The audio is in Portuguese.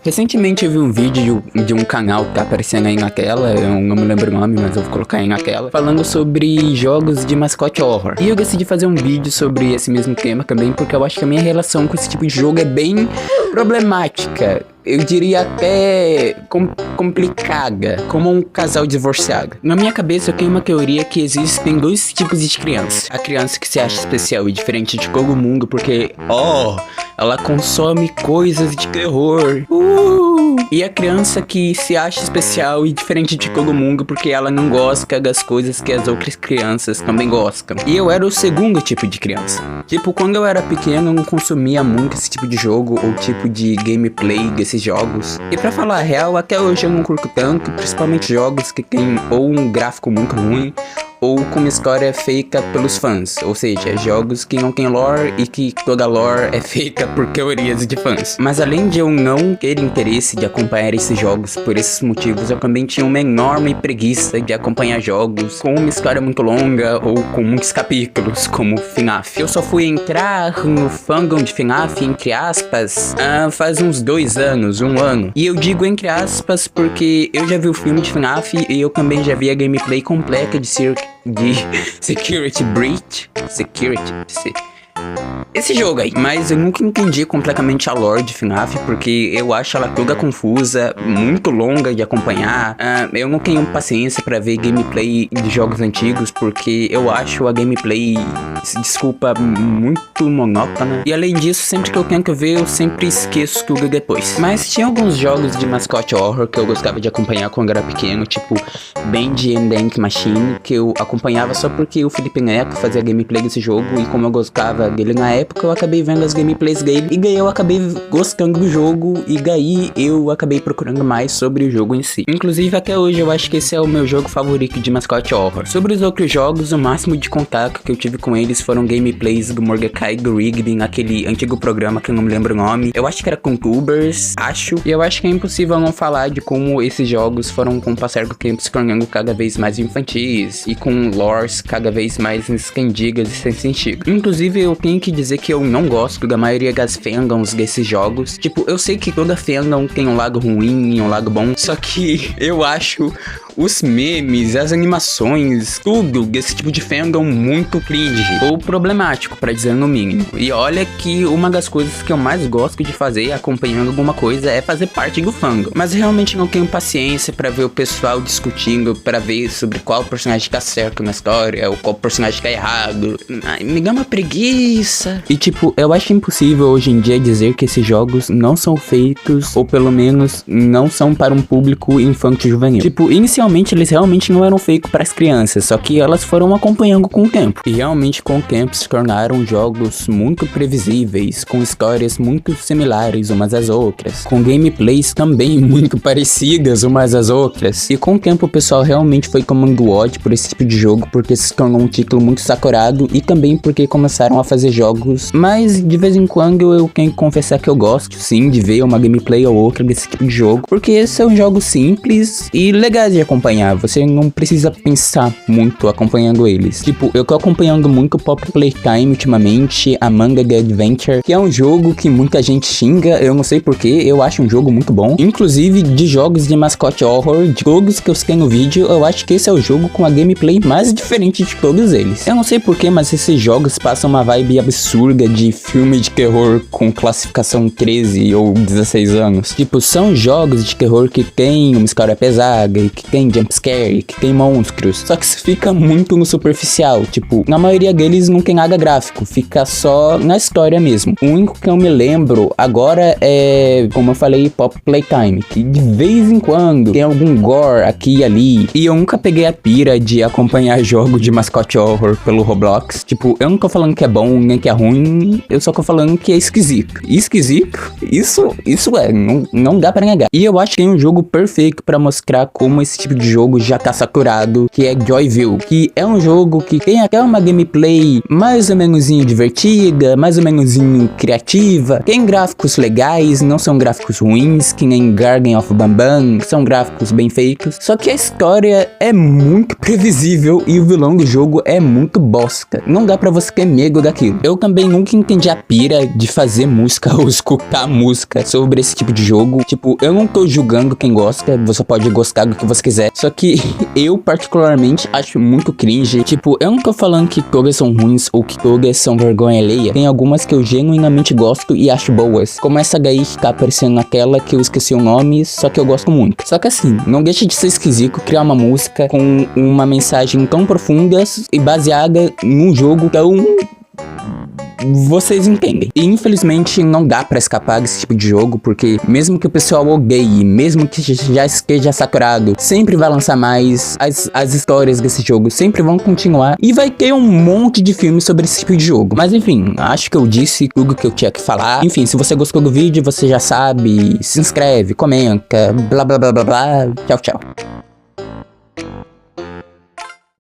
Recentemente eu vi um vídeo de um canal que tá aparecendo aí na tela, eu não me lembro o nome, mas eu vou colocar aí na tela, falando sobre jogos de mascote horror. E eu decidi fazer um vídeo sobre esse mesmo tema também, porque eu acho que a minha relação com esse tipo de jogo é bem problemática. Eu diria até complicada, como um casal divorciado. Na minha cabeça eu tenho uma teoria que existem dois tipos de criança. A criança que se acha especial e diferente de todo mundo porque, ela consome coisas de terror. E a criança que se acha especial e diferente de todo mundo porque ela não gosta das coisas que as outras crianças também gostam. E eu era o segundo tipo de criança. Tipo, quando eu era pequeno eu não consumia muito esse tipo de jogo ou tipo de gameplay desses jogos. E pra falar a real, até hoje eu não curto tanto, principalmente jogos que tem ou um gráfico muito ruim ou com uma história feita pelos fãs, ou seja, jogos que não tem lore e que toda lore é feita por teorias de fãs. Mas além de eu não ter interesse de acompanhar esses jogos por esses motivos, eu também tinha uma enorme preguiça de acompanhar jogos com uma história muito longa ou com muitos capítulos, como FNAF. Eu só fui entrar no fandom de FNAF, entre aspas, faz uns 2 anos, 1 ano. E eu digo entre aspas porque eu já vi o filme de FNAF e eu também já vi a gameplay completa de Security Breach. Esse jogo aí, mas eu nunca entendi completamente a lore de FNAF, porque eu acho ela toda confusa, muito longa de acompanhar. Eu não tenho paciência pra ver gameplay de jogos antigos, porque eu acho a gameplay, desculpa, muito monótona. E além disso, sempre que eu tento ver, eu sempre esqueço tudo depois. Mas tinha alguns jogos de mascote horror que eu gostava de acompanhar quando era pequeno, tipo Band and the Ink Machine, que eu acompanhava só porque o Felipe Neto fazia gameplay desse jogo, e como eu gostava dele na época, eu acabei vendo as gameplays dele, e daí eu acabei gostando do jogo, e daí eu acabei procurando mais sobre o jogo em si. Inclusive, até hoje eu acho que esse é o meu jogo favorito de mascote horror. Sobre os outros jogos, o máximo de contato que eu tive com eles foram gameplays do Mordecai e do Rigby naquele antigo programa que eu não me lembro o nome. Eu acho que era com tubers, e eu acho que é impossível não falar de como esses jogos foram com o passar do tempo se tornando cada vez mais infantis, e com lores cada vez mais escandigas e sem sentido. Inclusive, eu tenho que dizer que eu não gosto da maioria das fandoms desses jogos. Tipo, eu sei que toda fandom tem um lado ruim e um lado bom, só que eu acho os memes, as animações, tudo desse tipo de fandom muito cringe ou problemático, pra dizer no mínimo. E olha que uma das coisas que eu mais gosto de fazer acompanhando alguma coisa é fazer parte do fandom. Mas realmente não tenho paciência pra ver o pessoal discutindo, pra ver sobre qual personagem tá certo na história ou qual personagem tá errado. Ai, me dá uma preguiça. E tipo, eu acho impossível hoje em dia dizer que esses jogos não são feitos, ou pelo menos não são para um público infanto-juvenil. Tipo, inicialmente eles realmente não eram feitos para as crianças, só que elas foram acompanhando com o tempo. E realmente com o tempo se tornaram jogos muito previsíveis, com histórias muito similares umas às outras, com gameplays também muito parecidas umas às outras. E com o tempo o pessoal realmente foi tomando ódio por esse tipo de jogo, porque se tornou um título muito saturado, e também porque começaram a fazer jogos. Mas de vez em quando eu tenho que confessar que eu gosto sim de ver uma gameplay ou outra desse tipo de jogo, porque são jogos simples e legais de acompanhar. Você não precisa pensar muito acompanhando eles. Tipo, eu tô acompanhando muito Pop Playtime ultimamente, Among the Adventure, que é um jogo que muita gente xinga, eu não sei porquê, eu acho um jogo muito bom. Inclusive, de jogos de mascote horror, de jogos que eu sei no vídeo, eu acho que esse é o jogo com a gameplay mais diferente de todos eles. Eu não sei porquê, mas esses jogos passam uma vibe absurda de filme de terror com classificação 13 ou 16 anos. Tipo, são jogos de terror que tem uma história pesada e que tem jumpscare, que tem monstros, só que isso fica muito no superficial. Tipo, na maioria deles não tem nada gráfico, fica só na história mesmo. O único que eu me lembro agora é, como eu falei, Pop Playtime, que de vez em quando tem algum gore aqui e ali. E eu nunca peguei a pira de acompanhar jogo de mascote horror pelo Roblox. Tipo, eu não tô falando que é bom nem que é ruim, eu só tô falando que é esquisito. E esquisito, isso é, não dá pra negar. E eu acho que tem um jogo perfeito pra mostrar como esse tipo tipo de jogo já tá saturado, que é Joyville, que é um jogo que tem até uma gameplay mais ou menos divertida, mais ou menos criativa, tem gráficos legais, não são gráficos ruins, que nem Garden of Banban, são gráficos bem feitos, só que a história é muito previsível e o vilão do jogo é muito bosta, não dá pra você ter medo daquilo. Eu também nunca entendi a pira de fazer música ou escutar música sobre esse tipo de jogo, tipo, eu não tô julgando quem gosta, você pode gostar do que você quiser, só que eu particularmente acho muito cringe, tipo, eu não tô falando que todas são ruins ou que todas são vergonha alheia, tem algumas que eu genuinamente gosto e acho boas, como essa daí que tá aparecendo na tela, que eu esqueci o nome, só que eu gosto muito. Só que assim, não deixa de ser esquisito criar uma música com uma mensagem tão profunda e baseada num jogo tão... vocês entendem. E infelizmente não dá pra escapar desse tipo de jogo, porque mesmo que o pessoal odeie, mesmo que já esteja saturado, sempre vai lançar mais, as histórias desse jogo sempre vão continuar e vai ter um monte de filmes sobre esse tipo de jogo. Mas enfim, acho que eu disse tudo que eu tinha que falar. Enfim, se você gostou do vídeo, você já sabe, se inscreve, comenta, blá blá blá blá blá. Tchau, tchau.